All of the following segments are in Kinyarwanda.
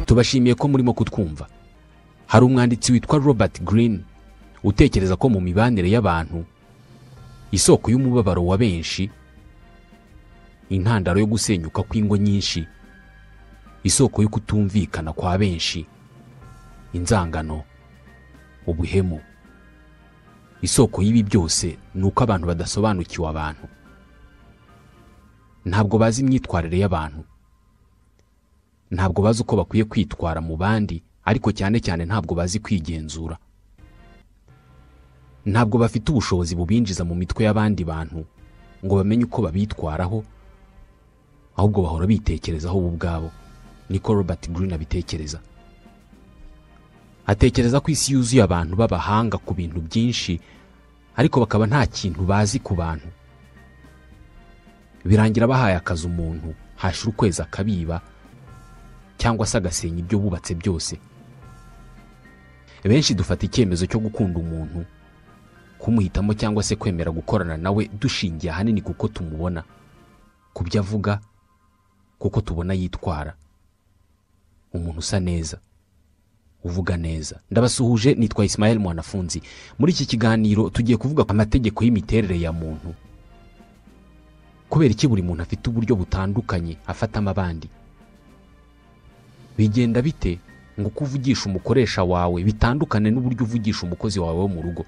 Tubashimiye ko murimo kutwumva. Hari umwanditsi witwa Robert Greene utekereza ko mu mibanire y'abantu isoko y'umubabaro wa benshi, intandaro yo gusenyuka kw'ingo nyinshi, isoko yo kutumvikana kwa benshi, inzangano, ubuhemu, isoko y'ibi byose nuko abantu badasobanukiwe abantu. Ntabwo bazi imyitwarire y'abantu, ntabwo bazi uko bakwiye kwitwara mu bandi, ariko cyane cyane ntabwo bazi kwigenzura. Ntabwo bafite ubushobozi bubinjiza mu mitwe y'abandi bantu ngo bamenye uko babitwaraho, ahubwo bahora bitekerezaho bo ubwabo. Niko Robert Greene abitekereza. Atekereza ko isi yuzuye abantu b'abahanga ku bintu byinshi, ariko bakaba nta kintu bazi ku bantu. Birangira bahaye akazi umuntu, hashira ukwezi akabiba cyangwa se agasenya ibyo bubatse byose. Benshi dufata icyemezo cyo gukunda umuntu, kumuhitamo cyangwa se kwemera gukorana nawe dushingiye ahanini kuko tumubona, kubyo avuga, kuko tubona yitwara. Umuntu usa neza, uvuga neza. Ndabasuhuje, nitwa Ismael Mwanafunzi. Muri iki kiganiro tugiye kuvuga ku amategeko y'imiterere ya muntu. Kubera iki buri muntu afite uburyo butandukanye afatamo abandi? Bigenda bite ngo kuvugisha umukoresha wawe bitandukane n'uburyo uvugisha umukozi wawe wo mu rugo?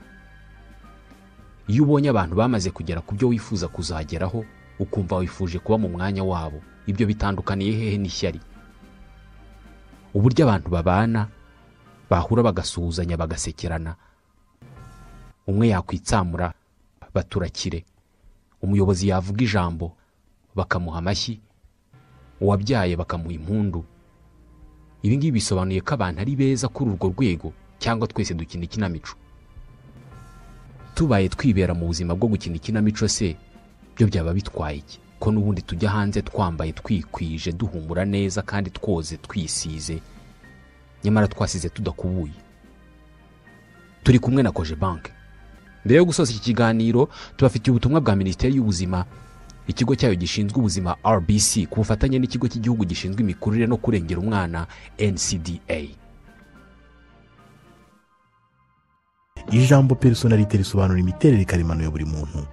Iyo ubonye abantu bamaze kugera ku byo wifuza kuzageraho, ukumva wifuje kuba mu mwanya wabo, ibyo bitandukaniye hehe n'ishyari? Uburyo abantu babana, bahura bagasuhuzanya bagasekerana, umwe yakwitsamura baturakire, umuyobozi yavuga ijambo bakamuha amashyi, uwabyaye bakamuha impundu. Ibi ngibi bisobanuye ko abantu ari beza kuri urwo rwego, cyangwa twese dukina ikinamico? Tubaye twibera mu buzima bwo gukina ikinamico se, byo byaba bitwaye iki? Ko n'ubundi tujya hanze twambaye twikwije, duhumura neza kandi twoze twisize, nyamara twasize tudakubuye. Turi kumwe na Cogebanque. Mbere yo gusoza iki kiganiro, tubafitiye ubutumwa bwa Minisiteri y'Ubuzima, ikigo cyayo gishinzwe ubuzima RBC, ku bufatanye n'ikigo cy'igihugu gishinzwe imikurire no kurengera umwana NCDA. Ijambo personalite risobanura imiterere karemano ya buri muntu.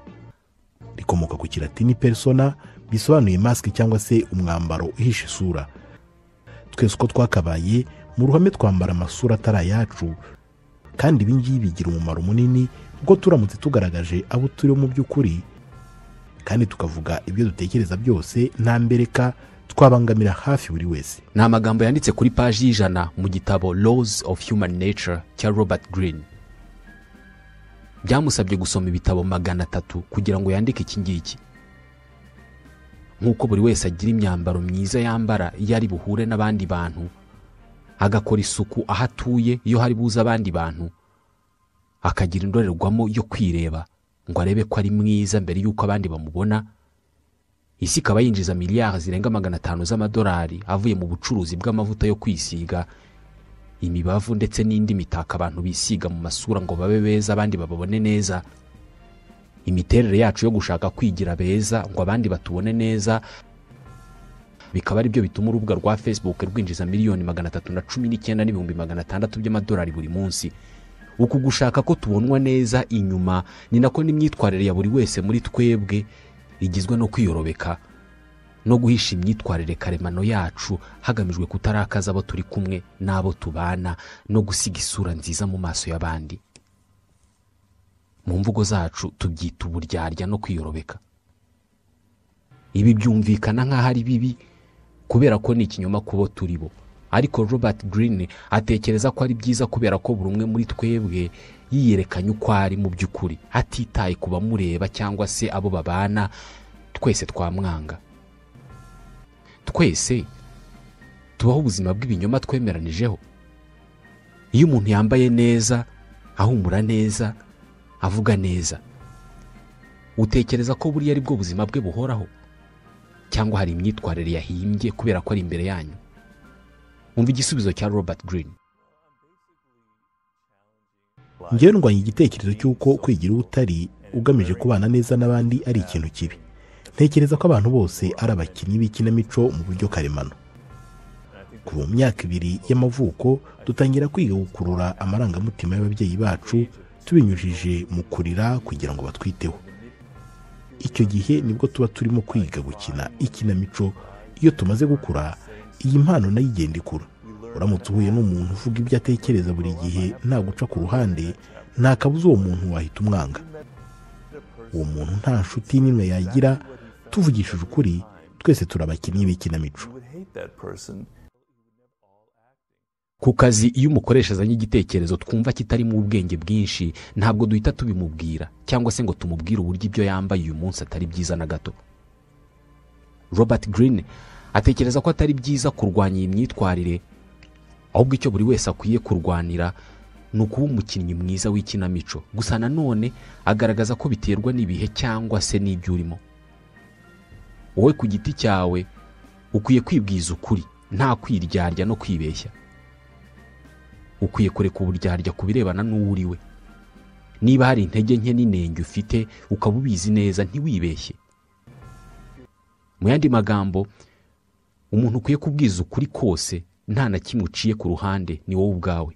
Rikomoka ku kilatini persona, bisobanuye mask cyangwa se umwambaro uhisha isura. Twese uko twakabaye mu ruhame twambara amasura atari yacu, kandi ibi ngibi bigira umumaro munini ubwo turamutse tugaragaje abo turi mu by'ukuri, kandi tukavuga ibyo dutekereza byose nta mbereka, twabangamira hafi buri wese. Ni amagambo yanditse kuri paji y'ijana mu gitabo Laws of Human Nature cya Robert Greene. Byamusabye gusoma ibitabo 300 kugira ngo yandike iki ngiki. Nk'uko buri wese agira imyambaro myiza yambara iyo ari buhure n'abandi bantu, agakora isuku aho atuye iyo hari buza abandi bantu, akagira indorerwamo yo kwireba ngo arebe ko ari mwiza mbere yuko abandi bamubona, isi ikaba yinjiza miliyari zirenga 500 z'amadolari avuye mu bucuruzi bw'amavuta yo kwisiga, imibavu ndetse n'indi mitaka abantu bisiga mu masura ngo babe beza abandi babone neza. Imiterere yacu yo gushaka kwigira beza ngo abandi batubone neza, bikaba ari byo bituma urubuga rwa Facebook rwinjiza miliyoni 319,600 by'amadolari buri munsi. Uku gushaka ko tubonwa neza inyuma ni nako n'imyitwarire ya buri wese muri twebwe igizwe no kwiyorobeka no guhisha imyitwarire karemano yacu, hagamijwe kutarakaza abo turi kumwe n'abo tubana no gusiga isura nziza mu maso y'abandi. Mu mvugo zacu tubyita uburyarya no kwiyorobeka. Ibi byumvikana nk'aho ari bibi kubera ko ni ikinyoma kubo turi bo, ariko Robert Greene atekereza ko ari byiza kubera ko buri umwe muri twebwe yiyerekanye uko ari mu by'ukuri, atitaye kuba mureba cyangwa se abo babana. Twese twamwanga, twese tubaho ubuzima bw'ibinyoma twemeranijeho. Iyo umuntu yambaye neza, ahumura neza, avuga neza, utekereza ko buri ari bwo buzima bwe buhoraho, cyangwa hari imyitwarire yahimbye kubera ko ari imbere yanyu? Umva igisubizo cya Robert Greene. Njyewe ndwanya igitekerezo cy'uko kwigira utari ugamije kubana neza n'abandi ari ikintu kibi. Ntekereza ko abantu bose ari abakinnyi b'ikinamico mu buryo karemano. kuva mu myaka 2 y'amavuko dutangira kwiga gukurura amarangamutima y'ababyeyi bacu tubinyujije mu kurira kugira ngo batwiteho. Icyo gihe nibwo tuba turimo kwiga gukina ikinamico. Iyo tumaze gukura, iyi mpano nayo igenda ikura. Uramutse uhuye n'umuntu uvuga ibyo atekereza buri gihe nta guca ku ruhande, nta kabuza uwo muntu wahita umwanga. Uwo muntu nta nshuti n'imwe yagira. Tuvugishije ukuri, twese turabakinnyi b'ikinamico. Ku kazi iyo umukoresha azanye igitekerezo twumva kitarimo ubwenge bwinshi, ntabwo duhita tubimubwira cyangwa se ngo tumubwire uburyo ibyo yambaye uyu munsi atari byiza na gato. Robert Greene atekereza ko atari byiza kurwanya iyi myitwarire, ahubwo icyo buri wese akwiye kurwanira ni ukuba umukinnyi mwiza w'ikinamico. Gusa nanone agaragaza ko biterwa n'ibihe cyangwa se n'ibyo urimo. Wowe ku giti cyawe ukwiye kwibwiza ukuri, nta kwiryarya no kwibeshya. Ukwiye kureka uburyarya ku birebana n'uwo uriwe. Niba hari intege nke n'inenge ufite ukaba ubizi neza, ntiwibeshye. Mu yandi magambo, umuntu ukwiye kubwiza ukuri kose nta na kimwe uciye ku ruhande ni wowe ubwawe.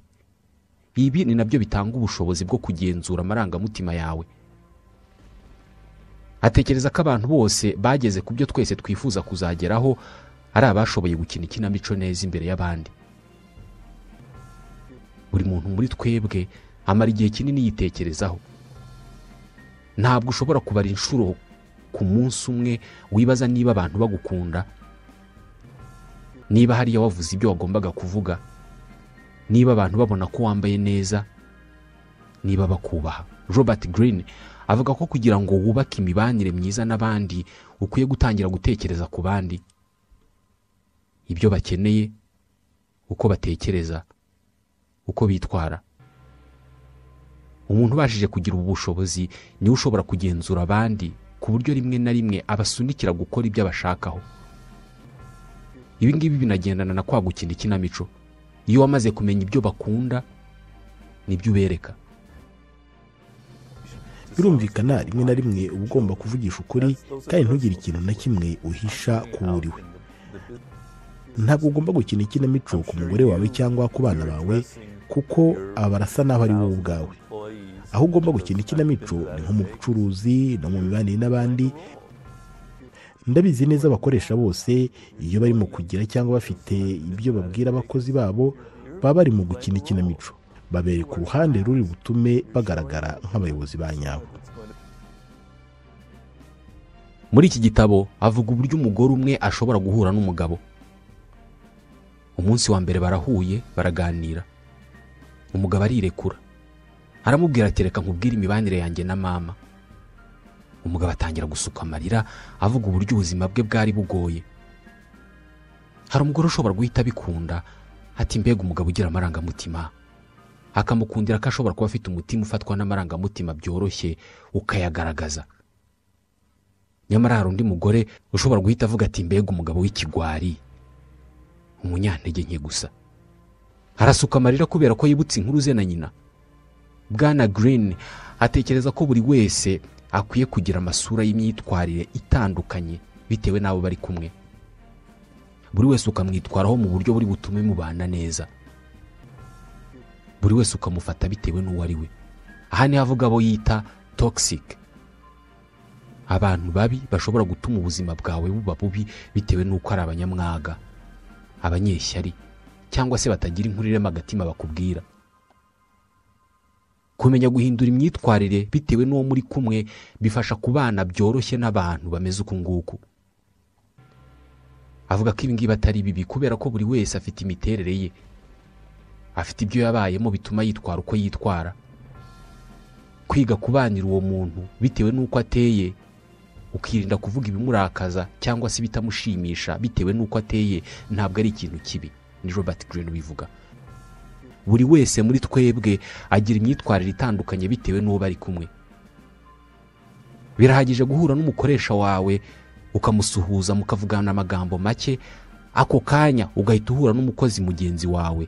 Ibi ni nabyo bitanga ubushobozi bwo kugenzura amarangamutima yawe. Atekereza ko abantu bose bageze ku byo twese twifuza kuzageraho ari abashoboye gukina ikinamico neza imbere y'abandi. Buri muntu muri twebwe amara igihe kinini yitekerezaho. Ntabwo ushobora kubara inshuro ku munsi umwe wibaza niba abantu bagukunda, niba hariya wavuze ibyo wagombaga kuvuga, niba abantu babona ko wambaye neza, niba bakubaha. Robert Greene avuga ko kugira ngo wubake imibanire myiza n'abandi ukwiye gutangira gutekereza ku bandi, ibyo bakeneye, uko batekereza, uko bitwara. Umuntu ubashije kugira ubu bushobozi niwe ushobora kugenzura abandi ku buryo rimwe na rimwe abasunikira gukora ibyo abashakaho. Ibi ngibi binagendana na kwa gukina ikinamico. Iyo wamaze kumenya ibyo bakunda nibyo ubereka. Birumvikana rimwe na rimwe uba ugomba kuvugisha ukuri kandi ntugire ikintu na kimwe uhisha ku uriwe. Ntabwo ugomba gukina ikinamico ku mugore wawe cyangwa ku bana bawe kuko aba barasa naho ari wowe ubwawe. Aho ugomba gukina ikinamico ni nko mu bucuruzi no mu mibanire n'abandi. Ndabizi neza abakoresha bose iyo barimo kugira cyangwa bafite ibyo babwira abakozi babo baba bari mu gukina ikinamico. Babereka uruhande ruri butume bagaragara nk'abayobozi ba nyabo. Muri iki gitabo avuga uburyo umugore umwe ashobora guhura n'umugabo. Umunsi wa mbere barahuye, baraganira. Umugabo arirekura. Aramubwira ati reka nkubwire imibanire yanjye na mama. Umugabo atangira gusuka amarira avuga uburyo ubuzima bwe bwari bugoye. Hari umugore ushobora guhita bikunda ati mbega umugabo ugira amarangamutima. Akamukundira ko ashobora kuba afite umutima ufatwa n'amarangamutima byoroshye ukayagaragaza. Nyamara hari undi mugore ushobora guhita avuga ati mbega umugabo w'ikigwari, umunyantege nke gusa. Arasuka amarira kubera ko yibutse inkuru ze na nyina. Bwana Greene atekereza ko buri wese akwiye kugira amasura y'imyitwarire itandukanye bitewe n'abo bari kumwe. Buri wese ukamwitwaraho mu buryo buri butume mubana neza. Buri wese ukamufata bitewe n'uwo ari we. Aha ni havuga abo yita toxic. Abantu babi bashobora gutuma ubuzima bwawe buba bubi bitewe n'uko ari abanyamwaga, abanyeshyari cyangwa se batagira inkurirema agatima bakubwira. Kumenya guhindura imyitwarire bitewe n'uwo muri kumwe bifasha kubana byoroshye n'abantu bameze uku nguku. Avuga ko ibi ngibi atari bibi kubera ko buri wese afite imiterere ye, afite ibyo yabayemo bituma yitwara uko yitwara. Kwiga kubanira uwo muntu bitewe n'uko ateye, ukirinda kuvuga ibimurakaza cyangwa se bitamushimisha bitewe n'uko ateye, ntabwo ari ikintu kibi. Ni Robert Greene ubivuga. Buri wese muri twebwe agira imyitwarire itandukanye bitewe n'uwo bari kumwe. Birahagije guhura n'umukoresha wawe ukamusuhuza mukavugana amagambo make, ako kanya ugahita uhura n'umukozi mugenzi wawe.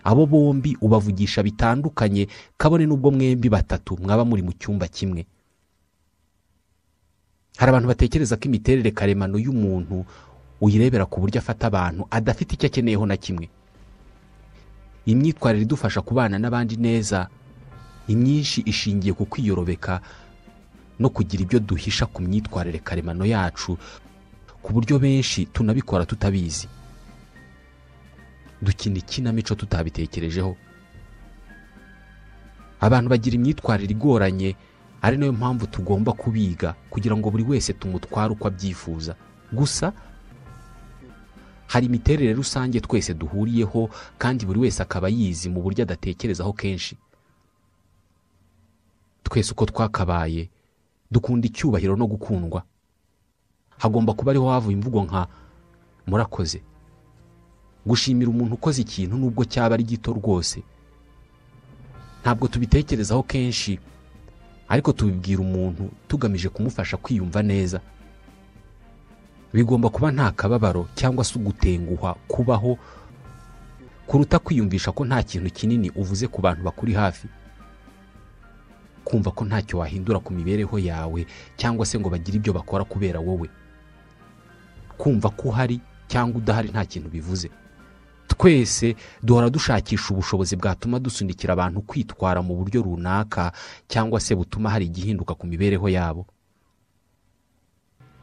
Abo bombi ubavugisha bitandukanye, kabone n'ubwo mwembi batatu mwaba muri mu cyumba kimwe. Hari abantu batekereza ko imiterere karemano y'umuntu uyirebera ku buryo afata abantu adafite icyo akeneyeho na kimwe. Imyitwarire idufasha kubana n'abandi neza imyinshi ishingiye ku kwiyorobeka no kugira ibyo duhisha ku myitwarire karemano yacu, ku buryo benshi tunabikora tutabizi. Dukina ikinamico tutabitekerejeho. Abantu bagira imyitwarire igoranye, ari nayo mpamvu tugomba kubiga kugira ngo buri wese tumutware uko abyifuza. Gusa hari imiterere rusange twese duhuriyeho kandi buri wese akaba yizi mu buryo adatekerezaho kenshi. Twese uko twakabaye dukunda icyubahiro no gukundwa. Hagomba kuba ariho havuye imvugo nka murakoze. Gushimira umuntu ukoze ikintu nubwo cyaba ari gito rwose. Ntabwo tubitekerezaho kenshi, ariko tubibwira umuntu tugamije kumufasha kwiyumva neza. Bigomba kuba nta kababaro cyangwa se ugutenguha kubaho, kuruta kwiyumvisha ko nta kintu kinini uvuze ku bantu bakuri hafi. Kumva ko ntacyo wahindura ku mibereho yawe cyangwa se ngo bagire ibyo bakora kubera wowe. Kumva ko uhari cyangwa udahari nta kintu bivuze. Twese duhora dushakisha ubushobozi bwatuma dusunikira abantu kwitwara mu buryo runaka cyangwa se butuma hari igihinduka ku mibereho yabo.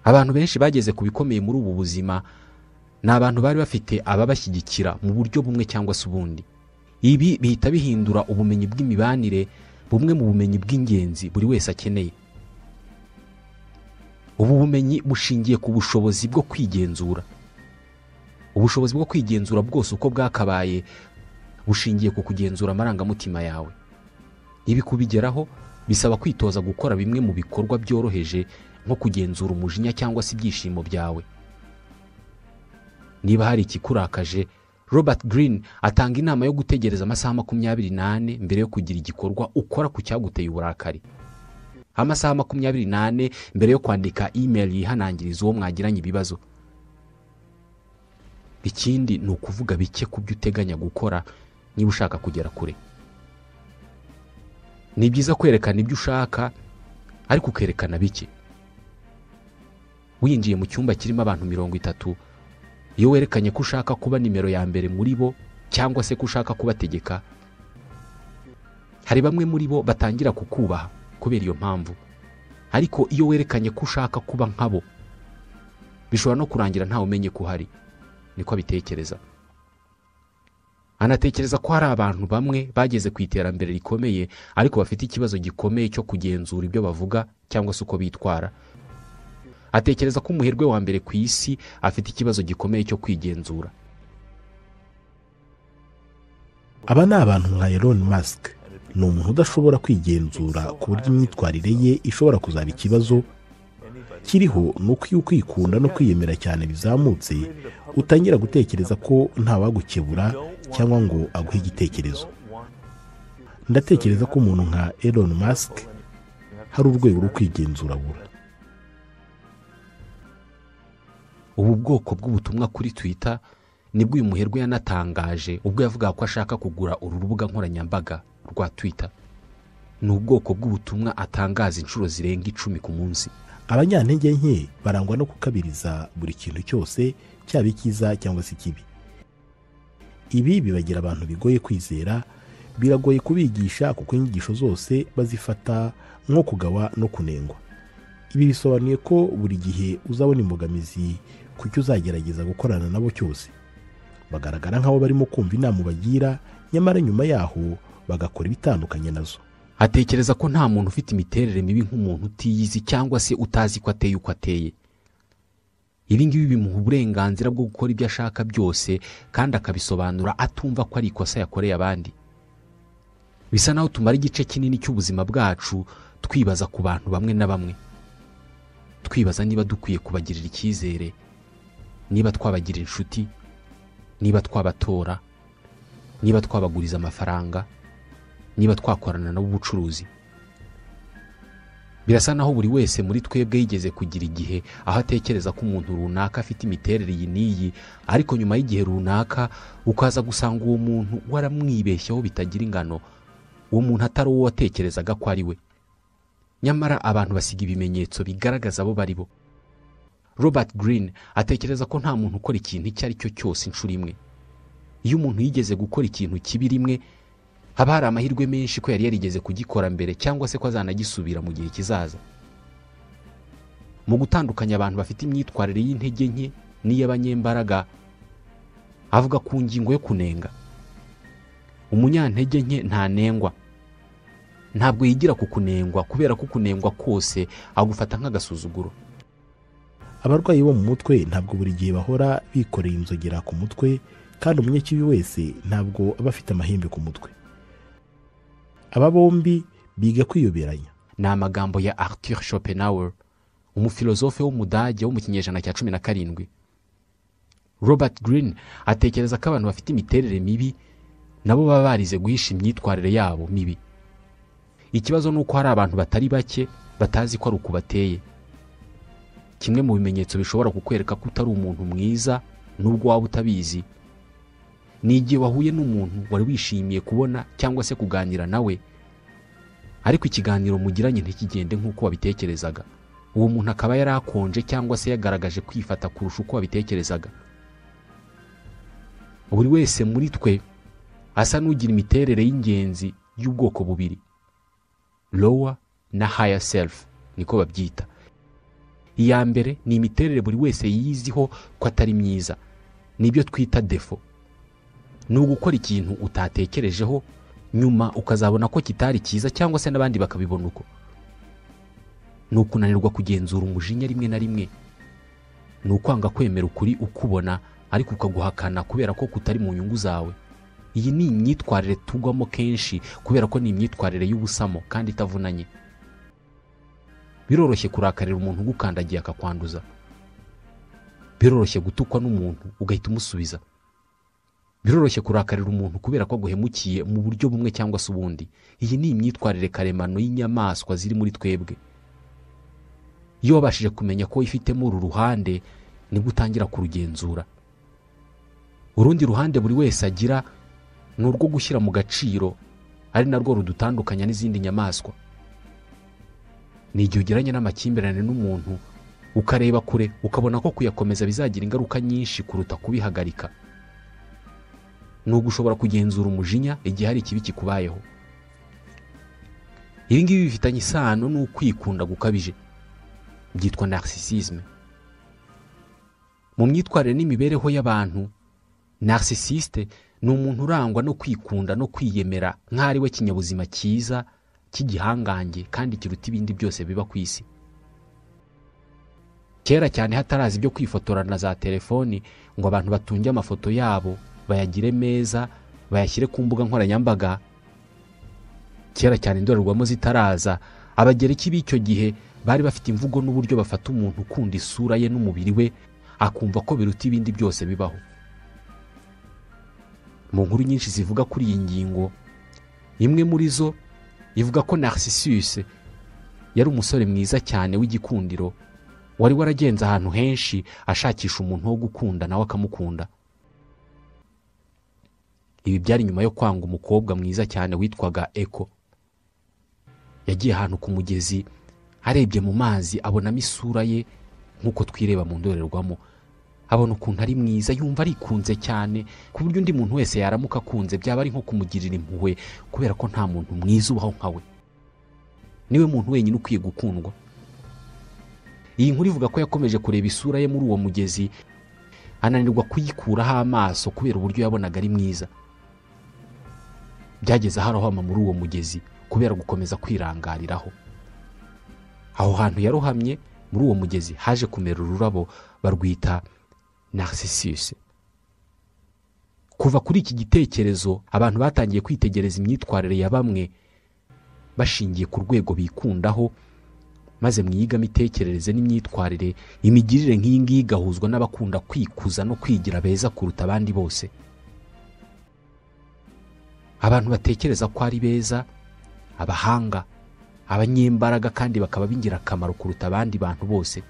Abantu benshi bageze ku bikomeye muri ubu buzima ni abantu bari bafite ababashyigikira mu buryo bumwe cyangwa se ubundi. Ibi bihita bihindura ubumenyi bw'imibanire bumwe mu bumenyi bw'ingenzi buri wese akeneye. Ubu bumenyi bushingiye ku bushobozi bwo kwigenzura. Ubushobozi bwo kwigenzura bwose uko bwakabaye bushingiye ku kugenzura amarangamutima yawe. Ibi kubigeraho bisaba kwitoza gukora bimwe mu bikorwa byoroheje nko kugenzura umujinya cyangwa se ibyishimo byawe. Niba hari ikikurakaje, Robert Greene atanga inama yo gutegereza amasaha 28 mbere yo kugira igikorwa ukora ku cyaguteye uburakari. Amasaha 28 mbere yo kwandika email yihanangiriza uwo mwagiranye ibibazo. Ikindi ni ukuvuga bike ku byo uteganya gukora niba ushaka kugera kure. Ni byiza kwerekana ibyo ushaka, ariko ukerekana bike. Winjiye mu cyumba kirimo abantu 30, iyo werekanye ko ushaka kuba nimero ya mbere muri bo cyangwa se ko ushaka kubategeka, hari bamwe muri bo batangira kukubaha kubera iyo mpamvu. Ariko iyo werekanye ko ushaka kuba nkabo, bishobora no kurangira ntawe umenye ko uhari. Niko abitekereza. Anatekereza ko hari abantu bamwe bageze ku iterambere rikomeye ariko bafite ikibazo gikomeye cyo kugenzura ibyo bavuga cyangwa se uko bitwara. Atekereza ko umuherwe wa mbere ku isi afite ikibazo gikomeye cyo kwigenzura. Aba ni abantu nka Elon Musk. Ni umuntu udashobora kwigenzura ku buryo imyitwarire ye ishobora kuzaba ikibazo. Kiriho nuko iyo kwikunda no kwiyemera cyane bizamutse, utangira gutekereza ko nta wagukebura cyangwa ngo aguhe igitekerezo. Ndatekereza ko umuntu nka Elon Musk hari urwego rwo kwigenzura bura. Ubu bwoko bw'ubutumwa kuri Twitter nibwo uyu muherwe yanatangaje ubwo yavuga ko ashaka kugura uru rubuga nkoranyambaga rwa Twitter. Ni ubwoko bw'ubutumwa atangaza inshuro zirenga 10 ku munsi. Abanyantege nke barangwa no kukabiriza buri kintu cyose, cyaba ikiza cyangwa se kibi. Ibi bibagira abantu bigoye kwizera, biragoye kubigisha kuko inyigisho zose bazifata nko kugawa no kunengwa. Ibi bisobanuye ko buri gihe uzabona imbogamizi ku cyo uzagerageza gukorana nabo cyose. Bagaragara nk'aho barimo kumva inama bagira, nyamara nyuma yaho bagakora ibitandukanye nazo. Atekereza ko nta muntu ufite imiterere mibi nk'umuntu utiyizi cyangwa se utazi ko ateye uko ateye. Ibi ngibi bimuha uburenganzira bwo gukora ibyo ashaka byose kandi akabisobanura atumva ko ari ikosa yakoreye abandi. Bisa naho tumara igice kinini cy'ubuzima bwacu twibaza ku bantu bamwe na bamwe. Twibaza niba dukwiye kubagirira icyizere, niba twabagira inshuti, niba twabatora, niba twabaguriza amafaranga, niba twakorana nabo ubucuruzi. Birasa naho buri wese muri twebwe yigeze kugira igihe aho atekereza ko umuntu runaka afite imiterere iyi n'iyi, ariko nyuma y'igihe runaka ukaza gusanga uwo muntu waramwibeshyaho bitagira ingano, uwo muntu atari uwo watekerezaga ko ari we. Nyamara abantu basiga ibimenyetso bigaragaza abo bari bo. Robert Greene atekereza ko nta muntu ukora ikintu icyo ari cyo cyose inshuro imwe. Iyo umuntu yigeze gukora ikintu kibi rimwe, haba hari amahirwe menshi ko yari yarigeze kugikora mbere cyangwa se ko azanagisubira mu gihe kizaza. Mu gutandukanya abantu bafite imyitwarire y'intege nke n'iy'abanyembaraga, avuga ku ngingo yo kunenga. Umunyantege nke ntanengwa. Ntabwo yigira ku kunengwa kubera ko kunengwa kose agufata nk'agasuzuguro. Abarwayi bo mu mutwe ntabwo buri gihe bahora bikoreye inzogera ku mutwe, kandi umunyakibi wese ntabwo aba afite amahembe ku mutwe. Aba bombi biga kwiyoberanya. Ni amagambo ya Arthur Schopenhauer, umufilozofe w'umudage wo mu kinyejana cya 17. Robert Greene atekereza ko abantu bafite imiterere mibi nabo baba barize guhisha imyitwarire yabo mibi. Ikibazo nuko hari abantu batari bake batazi ko ari uko bateye. Kimwe mu bimenyetso bishobora kukwereka ko utari umuntu mwiza nubwo waba utabizi, ni igihe wahuye n'umuntu wari wishimiye kubona cyangwa se kuganira nawe, ariko ikiganiro mugiranye ntikigende nk'uko wabitekerezaga. Uwo muntu akaba yarakonje cyangwa se yagaragaje kwifata kurusha uko wabitekerezaga. Buri wese muri twe asa n'ugira imiterere y'ingenzi y'ubwoko bubiri, lower na higher self niko babyita. Iya mbere ni imiterere buri wese yiziho ko atari myiza, nibyo twita defo. Ni ugukora ikintu utatekerejeho nyuma ukazabona ko kitari cyiza cyangwa se n'abandi bakabibona uko. Ni ukunanirwa kugenzura umujinya rimwe na rimwe. Ni ukwanga kwemera ukuri ukubona ariko ukaguhakana kubera ko kutari mu nyungu zawe. Iyi ni imyitwarire tugwamo kenshi kubera ko ni imyitwarire y'ubusamo kandi itavunanye. Biroroshye kurakarira umuntu ugukandagiye akakwanduza. Biroroshye gutukwa n'umuntu ugahita umusubiza. Biroroshye kurakarira umuntu kubera ko aguhemukiye mu buryo bumwe cyangwa se ubundi. Iyi ni imyitwarire karemano y'inyamaswa ziri muri twebwe. Iyo wabashije kumenya ko ifitemo uru ruhande, nibwo utangira kurugenzura. Urundi ruhande buri wese agira ni urwo gushyira mu gaciro, ari narwo rudutandukanya n'izindi nyamaswa. Ni igihe ugeranye n'amakimbirane n'umuntu ukareba kure ukabona ko kuyakomeza bizagira ingaruka nyinshi kuruta kubihagarika. Ni ugushobora kugenzura umujinya igihe hari ikibi kikubayeho. Ibi ngibi bifitanye isano n'ukwikunda gukabije, byitwa narcissisme. Mu myitwarire n'imibereho y'abantu, narcissiste ni umuntu urangwa no kwikunda no kwiyemera nk'ari we kinyabuzima cyiza cy'igihangange kandi kiruta ibindi byose biba ku isi. Kera cyane hatarazi ibyo kwifotora na za telefoni ngo abantu batunge amafoto yabo bayagire meza bayashyire ku mbuga nkoranyambaga, kera cyane indorerwamo zitaraza, abagereki b'icyo gihe bari bafite imvugo n'uburyo bafata umuntu ukunda isura ye n'umubiri we akumva ko biruta ibindi byose bibaho. Mu nkuru nyinshi zivuga kuri iyi ngingo, imwe muri zo ivuga ko Narcissus yari umusore mwiza cyane w'igikundiro wari waragenze ahantu henshi ashakisha umuntu wo gukunda nawe akamukunda. Ibi byari nyuma yo kwanga umukobwa mwiza cyane witwaga Echo. Yagiye ahantu ku mugezi, arebye mu mazi abonamo isura ye nk'uko twireba mu ndorerwamo. Abona ukuntu ari mwiza, yumva arikunze cyane ku buryo undi muntu wese yaramuka akunze byaba ari nko kumugirira impuhwe kubera ko nta muntu mwiza ubaho nkawe. Niwe muntu wenyine ukwiye gukundwa. Iyi nkuru ivuga ko yakomeje kureba isura ye muri uwo mugezi, ananirwa kuyikuraho amaso kubera uburyo yabonaga ari mwiza. Byageze aharohama muri uwo mugezi kubera gukomeza kwirangariraho. Aho hantu yarohamye muri uwo mugezi haje kumera ururabo barwita Narcissus. Kuva kuri iki gitekerezo abantu batangiye kwitegereza imyitwarire ya bamwe bashingiye ku rwego bikundaho, maze mwiga imitekerereze n'imyitwarire, imigirire nk'iyi ngiyi igahuzwa n'abakunda kwikuza no kwigira beza kuruta abandi bose. Abantu batekereza ko ari beza, abahanga, abanyembaraga kandi bakaba b'ingirakamaro kuruta abandi bantu bose,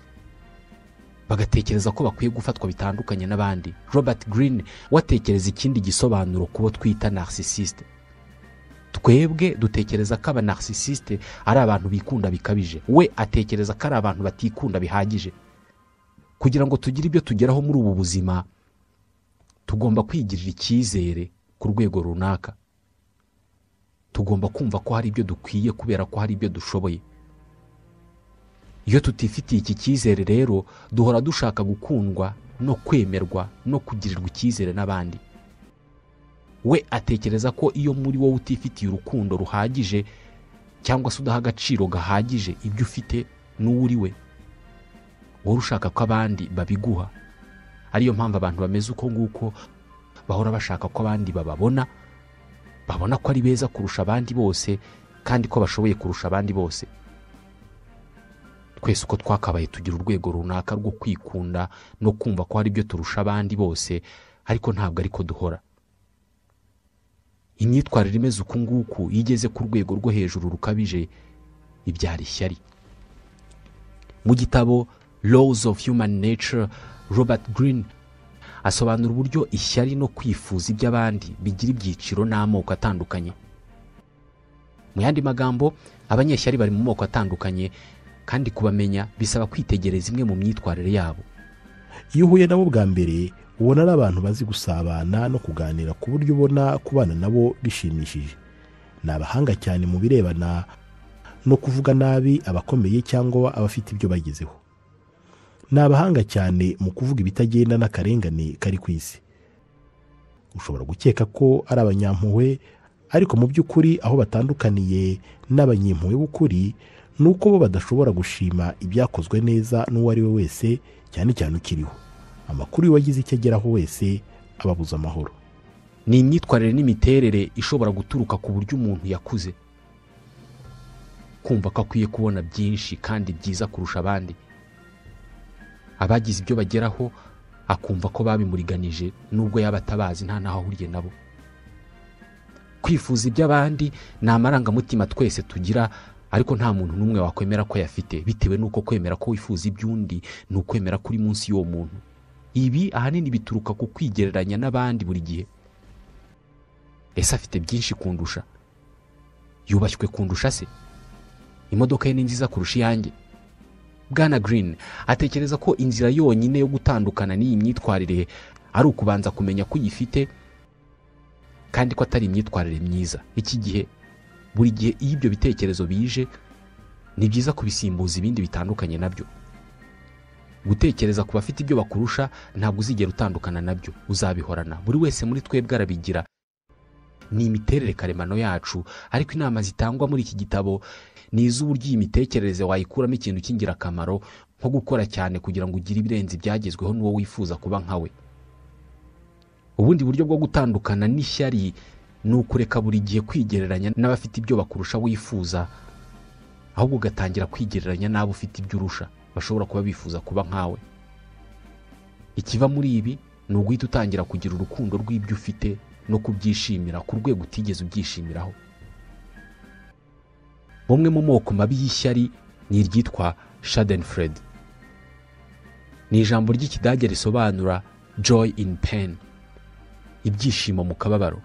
bagatekereza ko bakwiye gufatwa bitandukanye n'abandi. Robert Greene watekereza ikindi gisobanuro kubo twita narcissiste. Twebwe dutekereza ko aba narcissiste ari abantu bikunda bikabije, we atekereza ko ari abantu batikunda bihagije. kugira ngo tugire ibyo tugeraho muri ubu buzima tugomba kwigirira icyizere ku rwego runaka. Tugomba kumva ko hari ibyo dukwiye kubera ko hari ibyo dushoboye. Iyo tutifitiye iki cyizere rero duhora dushaka gukundwa no kwemerwa no kugirirwa icyizere n'abandi. We atekereza ko iyo muri wowe utifitiye urukundo ruhagije cyangwa se udaha agaciro gahagije ibyo ufite n'uwo uri we, wowe ushaka ko abandi babiguha. Ariyo mpamvu abantu bameze uko nguko bahora bashaka ko abandi bababona ko ari beza kurusha abandi bose kandi ko bashoboye kurusha abandi bose. Twese uko twakabaye tugira urwego runaka rwo kwikunda no kumva ko hari ibyo turusha abandi bose, ariko ntabwo ariko duhora. Imyitwarire imeze uku nguku igeze ku rwego rwo hejuru rukabije ibyara ishyari. Mu gitabo Laws of Human Nature, Robert Greene asobanura uburyo ishyari no kwifuza iby'abandi bigira ibyiciro n'amoko atandukanye. Mu yandi magambo, abanyeshyari bari mu moko atandukanye kandi kubamenya bisaba kwitegereza imwe mu myitwarire yabo. Iyo uhuye nabo bwa mbere ubona ari abantu bazi gusabana no kuganira ku buryo ubona kubana nabo bishimishije. Ni abahanga cyane mu birebana no kuvuga nabi abakomeye cyangwa abafite ibyo bagezeho. Ni abahanga cyane mu kuvuga ibitagenda n'akarengane kari ku isi. Ushobora gukeka ko ari abanyampuhwe, ariko mu by'ukuri aho batandukaniye n'abanyempuhwe b'ukuri ni uko bo badashobora gushima ibyakozwe neza n'uwo ari we wese, cyane cyane ukiriho. Amakuru y'uwagize icyo ageraho wese ababuza amahoro. Ni imyitwarire n'imiterere ishobora guturuka ku buryo umuntu yakuze, kumva ko akwiye kubona byinshi kandi byiza kurusha abandi. Abagize ibyo bageraho akumva ko babimuriganije nubwo yaba atabazi nta naho ahuriye nabo. Kwifuza iby'abandi ni amarangamutima twese tugira, ariko nta muntu n'umwe wakwemera ko yafite, bitewe n'uko kwemera ko wifuza iby'undi ni ukwemera kuri munsi y'uwo muntu. Ibi ahanini bituruka ku kwigereranya n'abandi buri gihe. Ese afite byinshi kundusha? Yubashywe kundusha se? Imodoka ye ni nziza kurusha iyanjye? Bwana Greene atekereza ko inzira yonyine yo gutandukana n'iyi myitwarire ari ukubanza kumenya ko uyifite kandi ko atari imyitwarire myiza. Iki gihe, buri gihe iyo ibyo bitekerezo bije, ni byiza kubisimbuza ibindi bitandukanye nabyo. Gutekereza ku bafite ibyo bakurusha ntabwo uzigera utandukana nabyo, uzabihorana. Buri wese muri twebwe arabigira. Ni imiterere karemano yacu, ariko inama zitangwa muri iki gitabo ni iz'uburyo iyi mitekerereze wayikuramo ikintu cy'ingirakamaro, nko gukora cyane kugira ngo ugire ibirenze ibyagezweho n'uwo wifuza kuba nkawe. Ubundi buryo bwo gutandukana n'ishyari ni ukureka buri gihe kwigereranya n'abafite ibyo bakurusha wifuza, ahubwo ugatangira kwigereranya n'abo ufite ibyo urusha bashobora kuba bifuza kuba nkawe. Ikiva muri ibi ni uguhita utangira kugira urukundo rw'ibyo ufite no kubyishimira ku rwego utigeze ubyishimiraho. Bumwe mu moko mabi y'ishyari ni iryitwa Schadenfreude. Ni ijambo ry'Ikidage risobanura joy in pain, ibyishimo mu kababaro.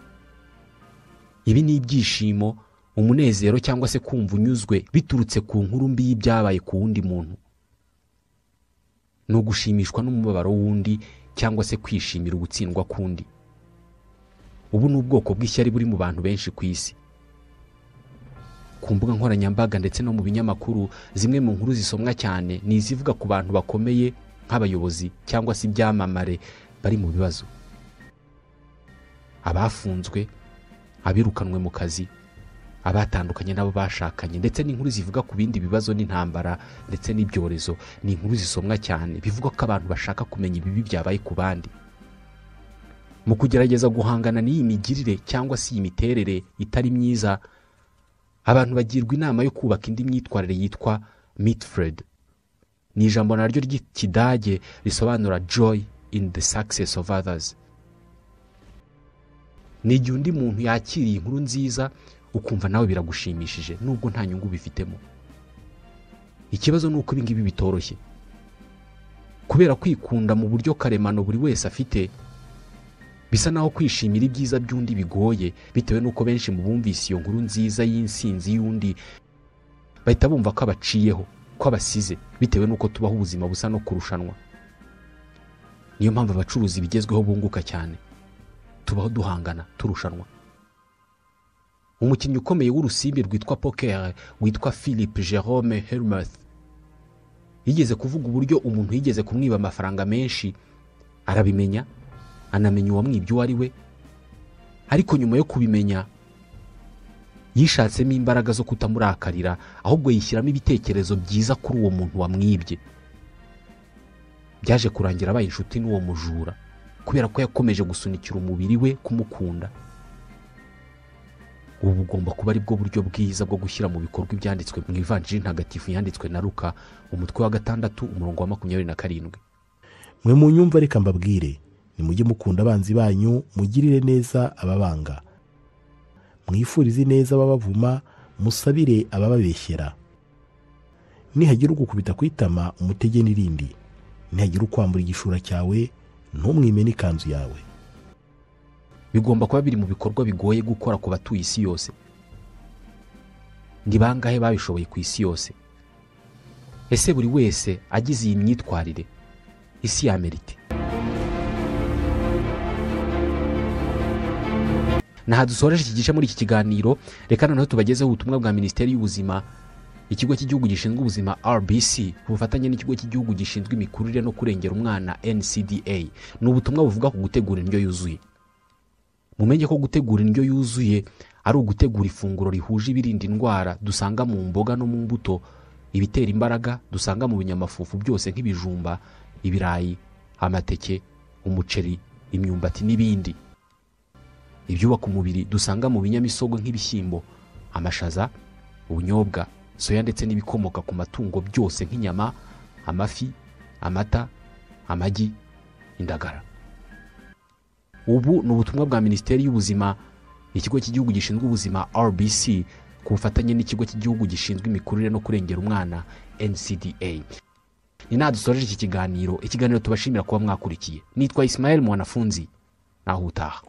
Ibi ni ibyishimo, umunezero cyangwa se kumva unyuzwe biturutse ku nkuru mbi y'ibyabaye ku wundi muntu. Ni ugushimishwa n'umubabaro w'undi cyangwa se kwishimira ugutsindwa k'undi. Ubu ni ubwoko bw'ishyari buri mu bantu benshi ku isi. Ku mbuga nkoranyambaga ndetse no mu binyamakuru, zimwe mu nkuru zisomwa cyane ni izivuga ku bantu bakomeye nk'abayobozi cyangwa se ibyamamare bari mu bibazo. Abafunzwe, abirukanwe mu kazi, abatandukanye nabo bashakanye, ndetse n'inkuru zivuga ku bindi bibazo n'intambara ndetse n'ibyorezo ni inkuru zisomwa cyane, bivuga ko abantu bashaka kumenya ibibi byabaye ku bandi. Mu kugerageza guhangana n'iyi migirire cyangwa se iyi miterere itari myiza, abantu bagirwa inama yo kubaka indi myitwarire yitwa Mitfred. Ni ijambo naryo ry'Ikidage risobanura joy in the success of others. Ni igihe undi muntu yakiriye inkuru nziza ukumva nawe biragushimishije nubwo nta nyungu bifitemo. Ikibazo ni uko ibi ngibi bitoroshye. Kubera kwikunda mu buryo karemano buri wese afite, bisa naho kwishimira ibyiza by'undi bigoye, bitewe n'uko benshi mu bumvise iyo nkuru nziza y'insinzi y'undi bahita bumva ko abaciyeho, ko abasize, bitewe n'uko tubaho ubuzima busa no kurushanwa. niyo mpamvu abacuruzi bigezweho bunguka cyane. Tubaho duhangana turushanwa. Umukinnyi ukomeye w'urusimbi rwitwa poker witwa Philippe Jerome Hermeth yigeze kuvuga uburyo umuntu yigeze kumwiba amafaranga menshi, arabimenya, anamenya uwamwibye uwo ari we, ariko nyuma yo kubimenya yishatsemo imbaraga zo kutamurakarira, ahubwo yishyiramo ibitekerezo byiza kuri uwo muntu wamwibye. Byaje kurangira abaye inshuti n'uwo mujura kubera ko yakomeje gusunikira umubiri we kumukunda. Ubu bugomba kuba ari bwo buryo bwiza bwo gushyira mu bikorwa ibyanditswe mu ivanjiri ntagatifu yanditswe na Luka umutwe wa 6 umurongo wa 27. Mwe mu nyumva reka mbabwire, nimujye mukunda abanzi banyu, mugirire neza ababanga, mwifurize neza ababavuma, musabire abababeshyera. Nihagira ugukubita ku itama umutege n'irindi, nihagira ukwambura igishura cyawe ntumwime n'ikanzu yawe. Bigomba kuba biri mu bikorwa bigoye gukora ku batuye isi yose. Ndi bangahe babishoboye ku isi yose? Ese buri wese agize iyi myitwarire isi yamerite? Naha dusoreje iki gice muri iki kiganiro. Reka noneho tubagezeho ubutumwa bwa Minisiteri y'Ubuzima, Ikigo cy'Igihugu gishinzwe ubuzima RBC ku bufatanye n'Ikigo cy'Igihugu gishinzwe imikurire no kurengera umwana NCDA. Ni ubutumwa buvuga ku gutegura indyo yuzuye. Mumenye ko gutegura indyo yuzuye ari ugutegura ifunguro rihuje ibirinda indwara dusanga mu mboga no mu mbuto, ibitera imbaraga dusanga mu binyamafufu byose nk'ibijumba, ibirayi, amateke, umuceri, imyumbati n'ibindi. Ibyubaka umubiri dusanga mu binyamisogwe nk'ibishyimbo, amashaza, ubunyobwa, soya ndetse n'ibikomoka ku matungo byose nk'inyama, amafi, amata, amagi, indagara. Ubu ni ubutumwa bwa Minisiteri y'Ubuzima, Ikigo cy'Igihugu gishinzwe ubuzima RBC ku bufatanye n'Ikigo cy'Igihugu gishinzwe imikurire no kurengera umwana NCDA. Ni nadusoreje iki kiganiro tubashimira kuba mwakurikiye. Nitwa Ismael Mwanafunzi, naho utaha.